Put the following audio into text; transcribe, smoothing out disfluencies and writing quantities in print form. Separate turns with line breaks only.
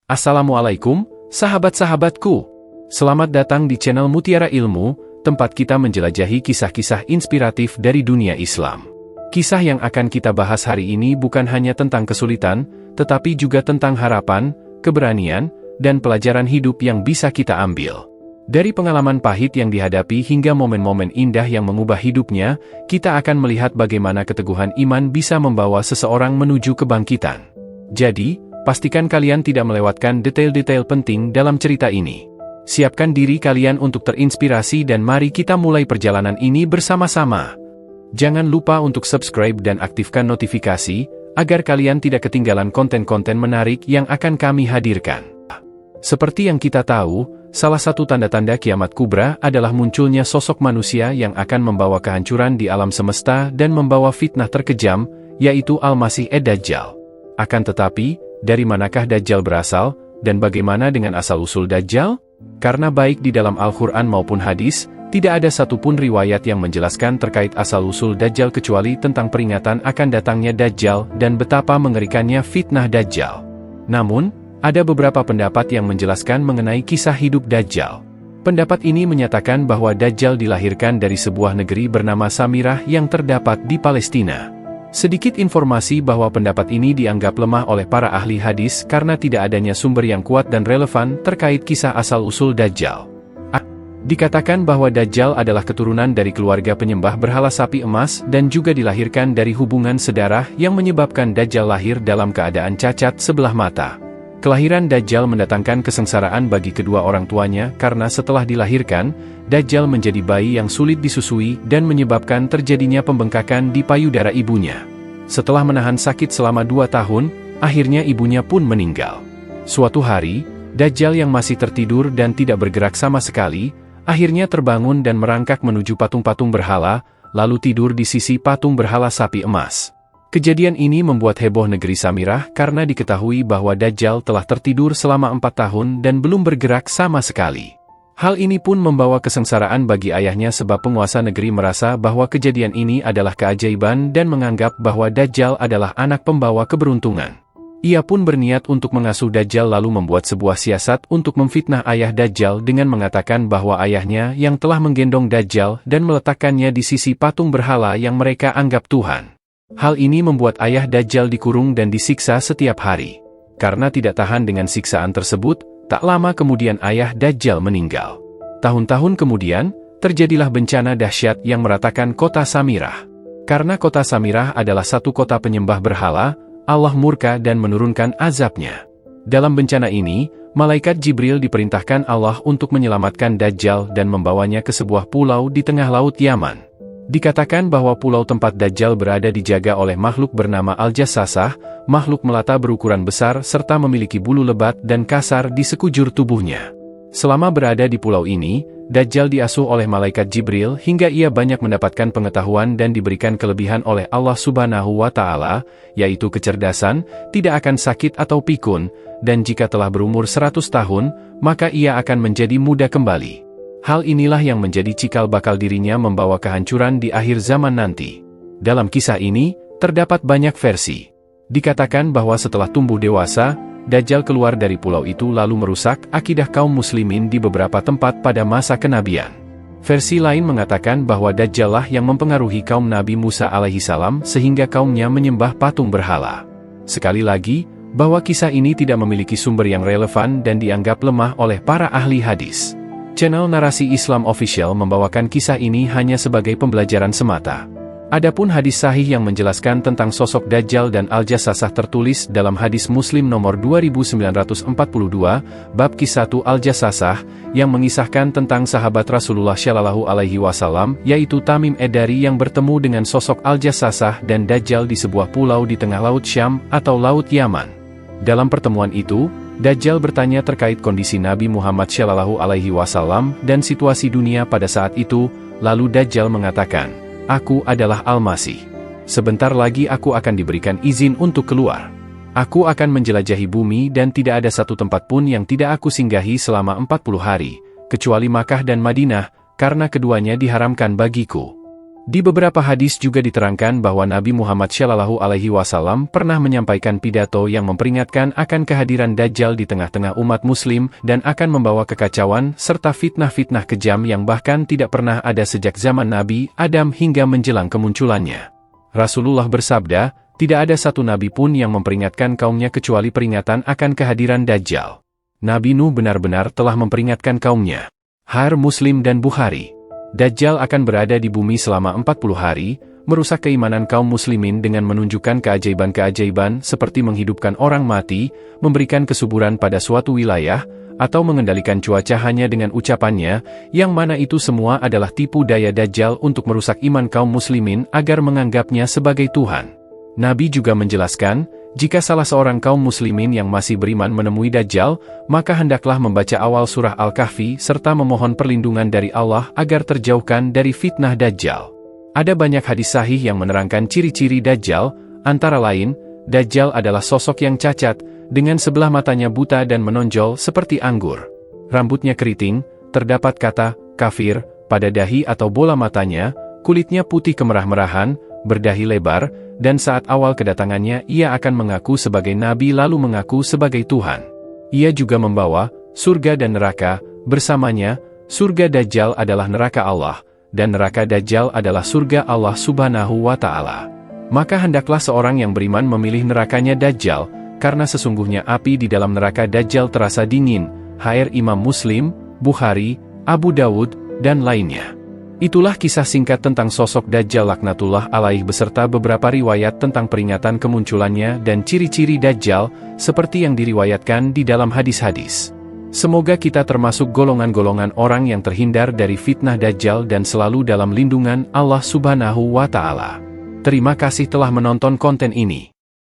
Assalamualaikum, sahabat-sahabatku. Selamat datang di channel Mutiara Ilmu, tempat kita menjelajahi kisah-kisah inspiratif dari dunia Islam. Kisah yang akan kita bahas hari ini bukan hanya tentang kesulitan, tetapi juga tentang harapan, keberanian, dan pelajaran hidup yang bisa kita ambil. Dari pengalaman pahit yang dihadapi hingga momen-momen indah yang mengubah hidupnya, kita akan melihat bagaimana keteguhan iman bisa membawa seseorang menuju kebangkitan. Jadi, pastikan kalian tidak melewatkan detail-detail penting dalam cerita ini. Siapkan diri kalian untuk terinspirasi dan mari kita mulai perjalanan ini bersama-sama. Jangan lupa untuk subscribe dan aktifkan notifikasi, agar kalian tidak ketinggalan konten-konten menarik yang akan kami hadirkan. Seperti yang kita tahu, salah satu tanda-tanda kiamat kubra adalah munculnya sosok manusia yang akan membawa kehancuran di alam semesta dan membawa fitnah terkejam, yaitu Al-Masih Ad-Dajjal. Akan tetapi, dari manakah Dajjal berasal, dan bagaimana dengan asal-usul Dajjal? Karena baik di dalam Al-Quran maupun hadis, tidak ada satupun riwayat yang menjelaskan terkait asal-usul Dajjal kecuali tentang peringatan akan datangnya Dajjal dan betapa mengerikannya fitnah Dajjal. Namun, ada beberapa pendapat yang menjelaskan mengenai kisah hidup Dajjal. Pendapat ini menyatakan bahwa Dajjal dilahirkan dari sebuah negeri bernama Samirah yang terdapat di Palestina. Sedikit informasi bahwa pendapat ini dianggap lemah oleh para ahli hadis karena tidak adanya sumber yang kuat dan relevan terkait kisah asal-usul Dajjal. Dikatakan bahwa Dajjal adalah keturunan dari keluarga penyembah berhala sapi emas dan juga dilahirkan dari hubungan sedarah yang menyebabkan Dajjal lahir dalam keadaan cacat sebelah mata. Kelahiran Dajjal mendatangkan kesengsaraan bagi kedua orang tuanya karena setelah dilahirkan, Dajjal menjadi bayi yang sulit disusui dan menyebabkan terjadinya pembengkakan di payudara ibunya. Setelah menahan sakit selama 2 tahun, akhirnya ibunya pun meninggal. Suatu hari, Dajjal yang masih tertidur dan tidak bergerak sama sekali, akhirnya terbangun dan merangkak menuju patung-patung berhala, lalu tidur di sisi patung berhala sapi emas. Kejadian ini membuat heboh negeri Samirah karena diketahui bahwa Dajjal telah tertidur selama 4 tahun dan belum bergerak sama sekali. Hal ini pun membawa kesengsaraan bagi ayahnya sebab penguasa negeri merasa bahwa kejadian ini adalah keajaiban dan menganggap bahwa Dajjal adalah anak pembawa keberuntungan. Ia pun berniat untuk mengasuh Dajjal lalu membuat sebuah siasat untuk memfitnah ayah Dajjal dengan mengatakan bahwa ayahnya yang telah menggendong Dajjal dan meletakkannya di sisi patung berhala yang mereka anggap Tuhan. Hal ini membuat ayah Dajjal dikurung dan disiksa setiap hari. Karena tidak tahan dengan siksaan tersebut, tak lama kemudian ayah Dajjal meninggal. Tahun-tahun kemudian, terjadilah bencana dahsyat yang meratakan kota Samirah. Karena kota Samirah adalah satu kota penyembah berhala, Allah murka dan menurunkan azabnya. Dalam bencana ini, malaikat Jibril diperintahkan Allah untuk menyelamatkan Dajjal dan membawanya ke sebuah pulau di tengah laut Yaman. Dikatakan bahwa pulau tempat Dajjal berada dijaga oleh makhluk bernama Al-Jassasah, makhluk melata berukuran besar serta memiliki bulu lebat dan kasar di sekujur tubuhnya. Selama berada di pulau ini, Dajjal diasuh oleh malaikat Jibril hingga ia banyak mendapatkan pengetahuan dan diberikan kelebihan oleh Allah Subhanahu wa Ta'ala, yaitu kecerdasan, tidak akan sakit atau pikun, dan jika telah berumur 100 tahun, maka ia akan menjadi muda kembali. Hal inilah yang menjadi cikal bakal dirinya membawa kehancuran di akhir zaman nanti. Dalam kisah ini, terdapat banyak versi. Dikatakan bahwa setelah tumbuh dewasa, Dajjal keluar dari pulau itu lalu merusak akidah kaum muslimin di beberapa tempat pada masa kenabian. Versi lain mengatakan bahwa Dajjal lah yang mempengaruhi kaum Nabi Musa alaihissalam sehingga kaumnya menyembah patung berhala. Sekali lagi, bahwa kisah ini tidak memiliki sumber yang relevan dan dianggap lemah oleh para ahli hadis. Channel Narasi Islam Official membawakan kisah ini hanya sebagai pembelajaran semata. Adapun hadis sahih yang menjelaskan tentang sosok Dajjal dan Al-Jassasah tertulis dalam hadis Muslim nomor 2942, bab kisah Al-Jassasah, yang mengisahkan tentang sahabat Rasulullah Shallallahu Alaihi Wasallam, yaitu Tamim Ad-Dari yang bertemu dengan sosok Al-Jassasah dan Dajjal di sebuah pulau di tengah laut Syam atau laut Yaman. Dalam pertemuan itu, Dajjal bertanya terkait kondisi Nabi Muhammad Shallallahu Alaihi Wasallam dan situasi dunia pada saat itu, lalu Dajjal mengatakan, "Aku adalah Al-Masih. Sebentar lagi aku akan diberikan izin untuk keluar. Aku akan menjelajahi bumi dan tidak ada satu tempat pun yang tidak aku singgahi selama 40 hari, kecuali Makkah dan Madinah, karena keduanya diharamkan bagiku." Di beberapa hadis juga diterangkan bahwa Nabi Muhammad SAW pernah menyampaikan pidato yang memperingatkan akan kehadiran Dajjal di tengah-tengah umat Muslim dan akan membawa kekacauan serta fitnah-fitnah kejam yang bahkan tidak pernah ada sejak zaman Nabi Adam hingga menjelang kemunculannya. Rasulullah bersabda, tidak ada satu nabi pun yang memperingatkan kaumnya kecuali peringatan akan kehadiran Dajjal. Nabi Nuh benar-benar telah memperingatkan kaumnya. Har Muslim dan Bukhari. Dajjal akan berada di bumi selama 40 hari, merusak keimanan kaum muslimin dengan menunjukkan keajaiban-keajaiban seperti menghidupkan orang mati, memberikan kesuburan pada suatu wilayah, atau mengendalikan cuaca hanya dengan ucapannya, yang mana itu semua adalah tipu daya Dajjal untuk merusak iman kaum muslimin agar menganggapnya sebagai Tuhan. Nabi juga menjelaskan, jika salah seorang kaum muslimin yang masih beriman menemui Dajjal, maka hendaklah membaca awal surah Al-Kahfi serta memohon perlindungan dari Allah agar terjauhkan dari fitnah Dajjal. Ada banyak hadis sahih yang menerangkan ciri-ciri Dajjal, antara lain, Dajjal adalah sosok yang cacat, dengan sebelah matanya buta dan menonjol seperti anggur. Rambutnya keriting, terdapat kata kafir pada dahi atau bola matanya, kulitnya putih kemerah-merahan, berdahi lebar, dan saat awal kedatangannya ia akan mengaku sebagai nabi lalu mengaku sebagai Tuhan. Ia juga membawa surga dan neraka, bersamanya, surga Dajjal adalah neraka Allah, dan neraka Dajjal adalah surga Allah Subhanahu wa Ta'ala. Maka hendaklah seorang yang beriman memilih nerakanya Dajjal, karena sesungguhnya api di dalam neraka Dajjal terasa dingin. HR Imam Muslim, Bukhari, Abu Dawud, dan lainnya. Itulah kisah singkat tentang sosok Dajjal laknatullah alaih beserta beberapa riwayat tentang peringatan kemunculannya dan ciri-ciri Dajjal, seperti yang diriwayatkan di dalam hadis-hadis. Semoga kita termasuk golongan-golongan orang yang terhindar dari fitnah Dajjal dan selalu dalam lindungan Allah Subhanahu wa Ta'ala. Terima kasih telah menonton konten ini.